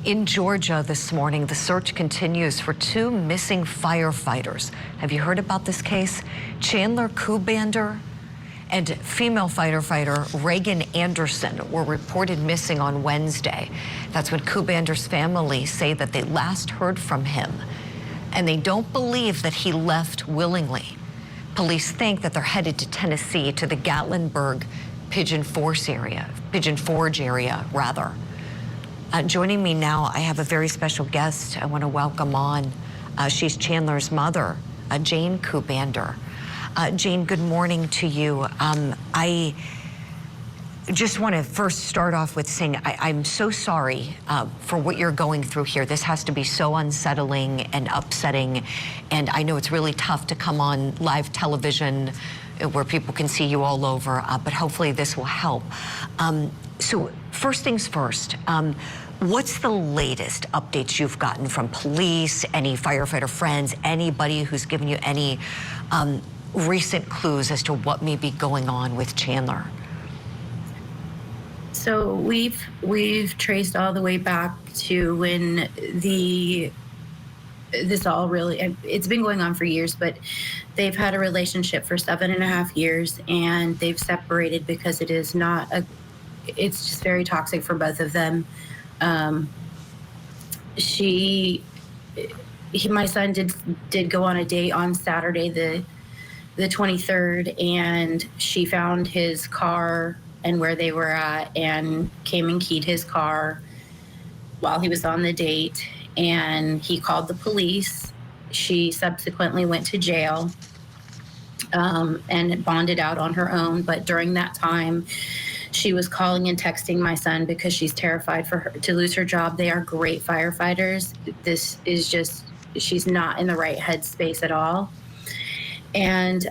In Georgia this morning, the search continues for two missing firefighters. Have you heard about this case? Chandler Kuhbander and female firefighter Raegan Anderson were reported missing on Wednesday. That's when Kuhbander's family say that they last heard from him, and they don't believe that he left willingly. Police think that they're headed to Tennessee, to the Gatlinburg Pigeon Forge area. Joining me now, I have a very special guest I want to welcome on. She's Chandler's mother, Jane Kuhbander. Jane, good morning to you. I just want to first start off with saying I'm so sorry for what you're going through here. This has to be so unsettling and upsetting, and I know it's really tough to come on live television where people can see you all over, but hopefully this will help. So first things first, what's the latest updates you've gotten from police, any firefighter friends, anybody who's given you any recent clues as to what may be going on with Chandler? So we've traced all the way back to when this all really, it's been going on for years, but they've had a relationship for 7.5 years, and they've separated because it's just very toxic for both of them. My son did go on a date on Saturday, the 23rd, and she found his car and where they were at and came and keyed his car while he was on the date, and he called the police. She subsequently went to jail and bonded out on her own, but during that time she was calling and texting my son because she's terrified for her to lose her job. They are great firefighters. This is just, she's not in the right headspace at all. And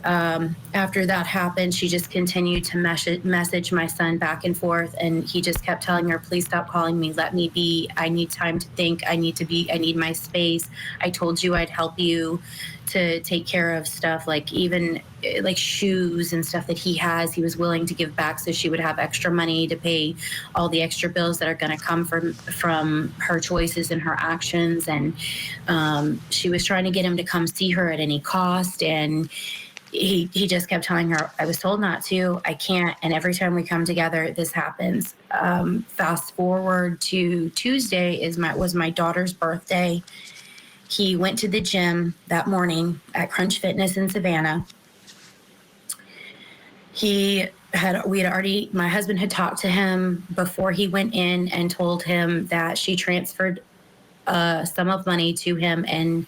after that happened, she just continued to message my son back and forth, and he just kept telling her, please stop calling me, let me be, I need time to think, I need my space. I told you I'd help you to take care of stuff, like even like shoes and stuff that he has, he was willing to give back so she would have extra money to pay all the extra bills that are going to come from her choices and her actions. And she was trying to get him to come see her at any cost, and he just kept telling her, I was told not to, I can't, and every time we come together this happens. Fast forward to Tuesday was my daughter's birthday. He went to the gym that morning at Crunch Fitness in Savannah. My husband had talked to him before he went in and told him that she transferred a sum of money to him, and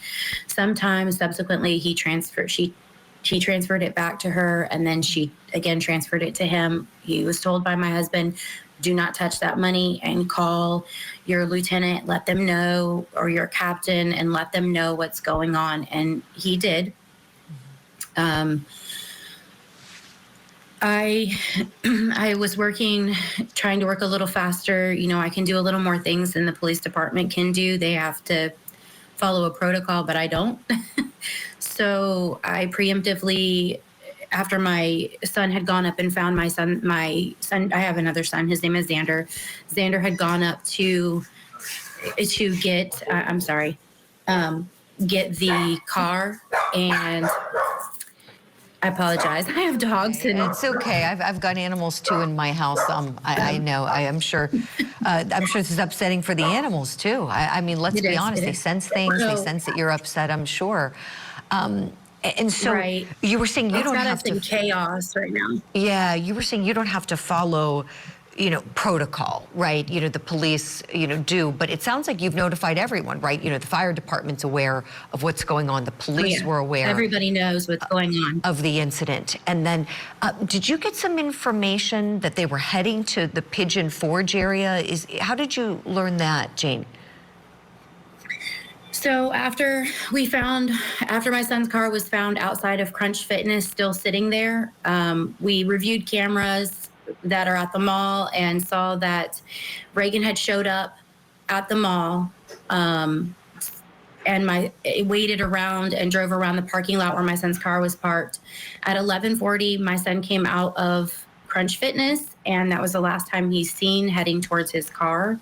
sometime subsequently she transferred it back to her, and then she again transferred it to him. He was told by my husband, do not touch that money, and call your lieutenant, let them know, or your captain, and let them know what's going on. And he did. I was trying to work a little faster. You know, I can do a little more things than the police department can do. They have to follow a protocol, but I don't. So I preemptively, after my son had gone up and found my son, I have another son, his name is Xander. Xander had gone up to get the car, and I apologize. I have dogs, and it's okay. I've got animals too in my house. I know. I'm sure this is upsetting for the animals too. I mean, let's be honest. They sense things. They sense that you're upset, I'm sure. And so right. You were saying you don't have to. It's got us in chaos right now. Yeah, you were saying you don't have to follow, protocol, right? The police, do, but it sounds like you've notified everyone, right? The fire department's aware of what's going on. The police were aware. Everybody knows what's going on. Of the incident. And then, did you get some information that they were heading to the Pigeon Forge area? How did you learn that, Jane? So after my son's car was found outside of Crunch Fitness, still sitting there, we reviewed cameras that are at the mall and saw that Raegan had showed up at the mall, and waited around and drove around the parking lot where my son's car was parked. At 11:40, my son came out of Crunch Fitness, and that was the last time he's seen heading towards his car.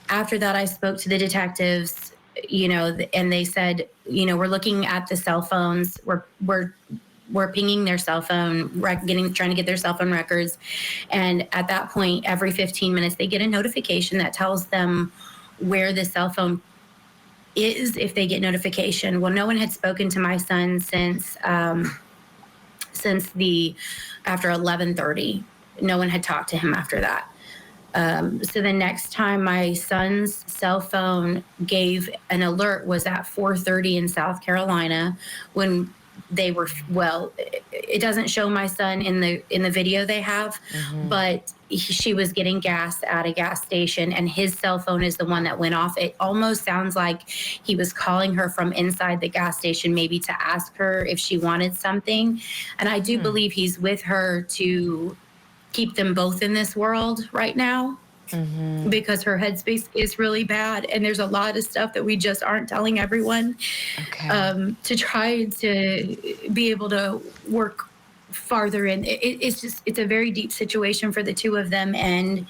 after that, I spoke to the detectives, and they said, we're looking at the cell phones. We're pinging their cell phone, trying to get their cell phone records. And at that point, every 15 minutes, they get a notification that tells them where the cell phone is if they get notification. Well, no one had spoken to my son since after 11:30. No one had talked to him after that. So the next time my son's cell phone gave an alert was at 4:30 in South Carolina, when they were, well, it doesn't show my son in the video they have, but she was getting gas at a gas station, and his cell phone is the one that went off. It almost sounds like he was calling her from inside the gas station, maybe to ask her if she wanted something. And I do believe he's with her to keep them both in this world right now, because her headspace is really bad, and there's a lot of stuff that we just aren't telling everyone, to try to be able to work farther in. It's a very deep situation for the two of them. And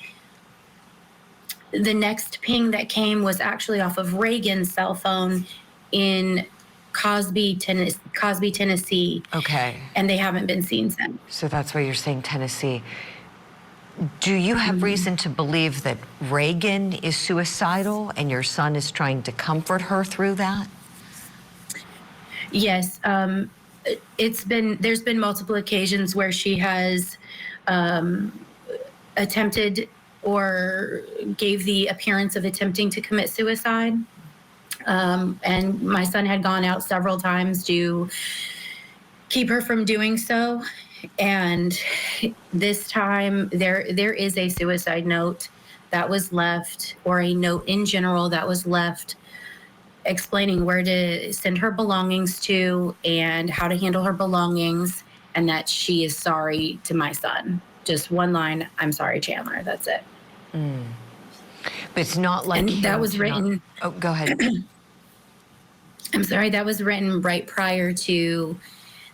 the next ping that came was actually off of Raegan's cell phone in Cosby, Tennessee. Okay. And they haven't been seen since. So that's why you're saying Tennessee. Do you have reason to believe that Raegan is suicidal and your son is trying to comfort her through that? Yes. There's been multiple occasions where she has attempted or gave the appearance of attempting to commit suicide. And my son had gone out several times to keep her from doing so. And this time there is a suicide note that was left, or a note in general that was left, explaining where to send her belongings to and how to handle her belongings, and that she is sorry to my son. Just one line: "I'm sorry, Chandler." That's it. But it's not like that was written. Oh, go ahead. I'm sorry. That was written right prior to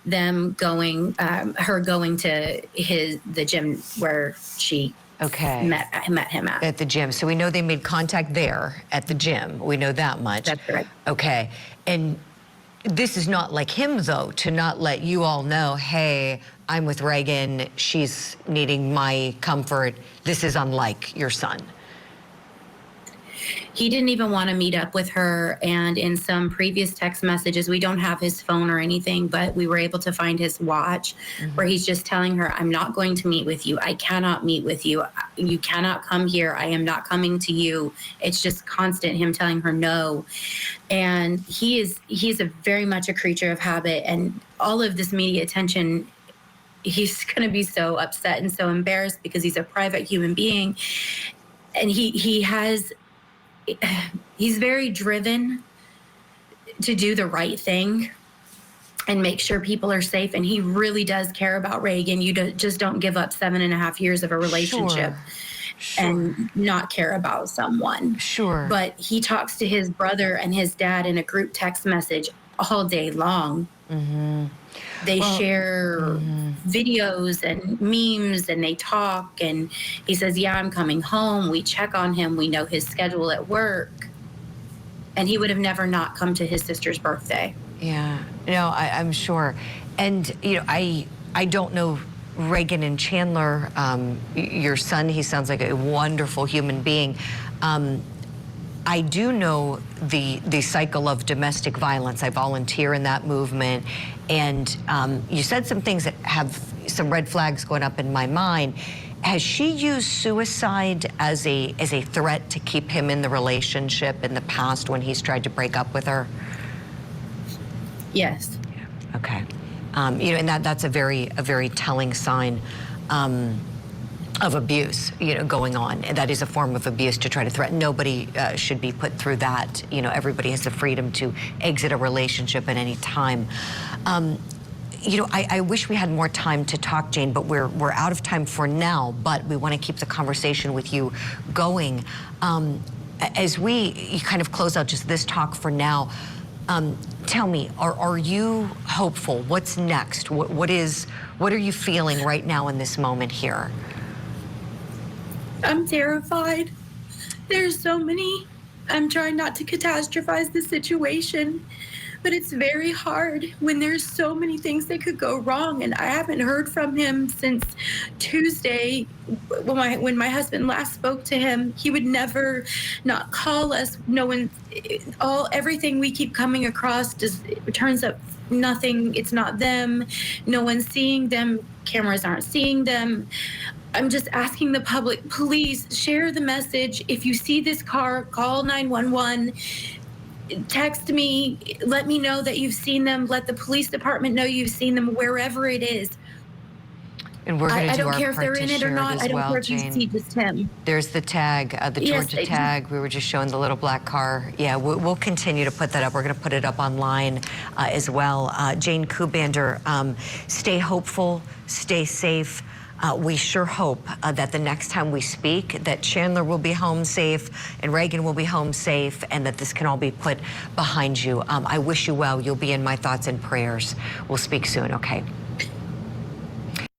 them going, her going to the gym where she met him at the gym. So we know they made contact there at the gym. We know that much. That's correct. Okay. And this is not like him, though, to not let you all know, hey, I'm with Raegan. She's needing my comfort. This is unlike your son. He didn't even want to meet up with her. And in some previous text messages, we don't have his phone or anything, but we were able to find his watch, where he's just telling her, "I'm not going to meet with you. I cannot meet with you. You cannot come here. I am not coming to you." It's just constant him telling her no. And he's very much a creature of habit, and all of this media attention, he's going to be so upset and so embarrassed, because he's a private human being. And he's very driven to do the right thing and make sure people are safe. And he really does care about Raegan. You just don't give up 7.5 years of a relationship and not care about someone. Sure. But he talks to his brother and his dad in a group text message all day long. They share videos and memes, and they talk, and he says, "Yeah, I'm coming home." We check on him. We know his schedule at work. And he would have never not come to his sister's birthday. Yeah, I'm sure. And, I don't know Raegan and Chandler, your son. He sounds like a wonderful human being. I do know the cycle of domestic violence. I volunteer in that movement. And you said some things that have some red flags going up in my mind. Has she used suicide as a threat to keep him in the relationship in the past when he's tried to break up with her? Yes. Yeah. Okay. And that's a very telling sign of abuse, going on. And that is a form of abuse, to try to threaten. Nobody should be put through that. Everybody has the freedom to exit a relationship at any time. I wish we had more time to talk, Jane, but we're out of time for now, but we want to keep the conversation with you going. As we kind of close out just this talk for now, tell me, are you hopeful? What's next? What are you feeling right now in this moment here? I'm terrified. There's so many. I'm trying not to catastrophize the situation, but it's very hard when there's so many things that could go wrong. And I haven't heard from him since Tuesday when my husband last spoke to him. He would never not call us. No one, everything we keep coming across just turns up nothing. It's not them. No one's seeing them. Cameras aren't seeing them. I'm just asking the public, please share the message. If you see this car, call 911. Text me, let me know that you've seen them. Let the police department know you've seen them wherever it is. And we're going to do our I don't care if they're in it or not. I don't care if you see just him. There's the tag, the Georgia tag. We were just showing the little black car. Yeah, we'll continue to put that up. We're going to put it up online as well. Jane Kuhbander, stay hopeful, stay safe. We sure hope that the next time we speak that Chandler will be home safe and Raegan will be home safe and that this can all be put behind you. I wish you well. You'll be in my thoughts and prayers. We'll speak soon, okay?